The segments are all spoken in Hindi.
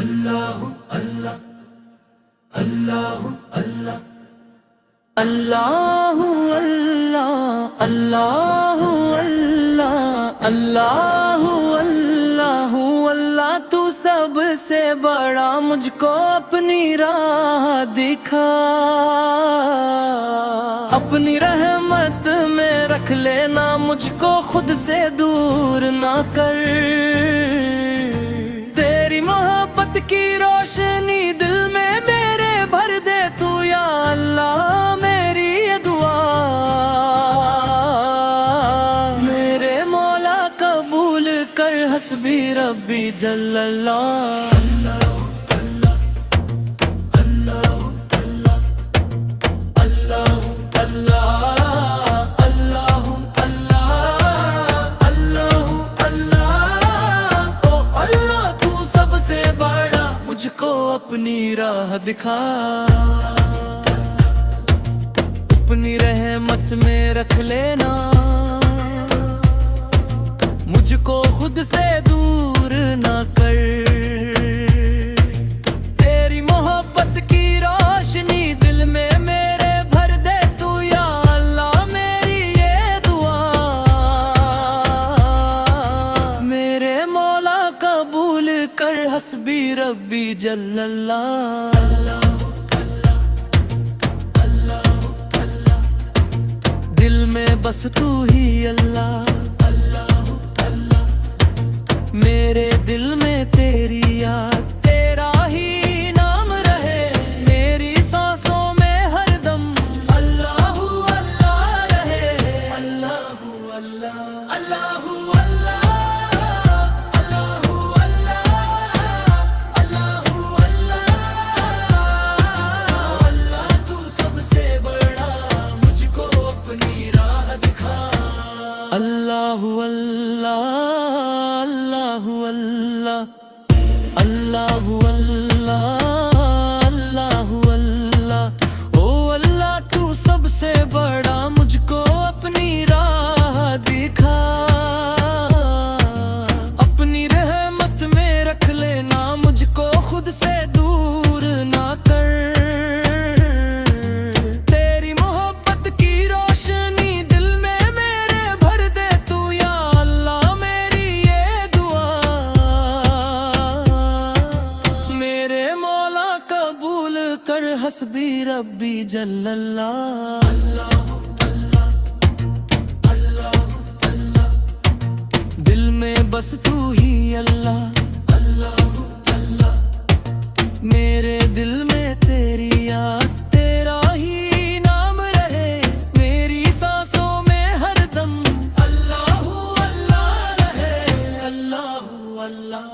अल्लाह अल्लाह अल्लाह अल्लाह अल्लाह अल्लाह अल्लाह अल्लाह अल्लाह अल्लाह अल्लाह तू सबसे बड़ा, मुझको अपनी राह दिखा। अपनी रहमत में रख लेना, मुझको खुद से दूर ना कर। तेरी मोहब्बत की रोशनी दिल में मेरे भर दे तू या अल्लाह। मेरी ये दुआ मेरे मौला कबूल कर, हस्बी रब्बी जल्लल्लाह। मुझको अपनी राह दिखा। अपनी रहमत में रख लेना, मुझको खुद से दूर ना कर। तेरी मोहब्बत की रोशनी दिल में मेरे भर दे तू या अल्लाह। मेरी ये दुआ मेरे मौला कबूल कर, हस्बी रब्बी जल्लल्लाह। दिल में बस तू ही अल्लाह, मेरे दिल में तेरी याद। तेरा ही नाम रहे मेरी सांसों में हरदम। अल्लाह अल्लाह रहे, अल्लाह अल्लाह अल्लाह अल्लाहु अल्लाह अल्लाहु अल्लाह अल्लाहु अल्लाह अल्लाहु अल्लाह। ओ अल्लाह तू सबसे बड़ा, मुझको अपनी राह दिखा। अपनी रहमत में रख लेना, मुझको खुद से दूर ना कर। तेरी मोहब्बत की रोशनी दिल में मेरे भर दे तू या अल्लाह। मेरी ये दुआ मेरे मौला कबूल कर, हस्बी रब्बी जल्लल्लाह। दिल में बस तू ही अल्लाह, मेरे दिल में तेरी याद। तेरा ही नाम रहे मेरी सांसों में हरदम। अल्लाह अल्लाह रहे, अल्लाह अल्लाह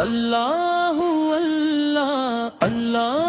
अल्लाह अल्लाह अल्लाह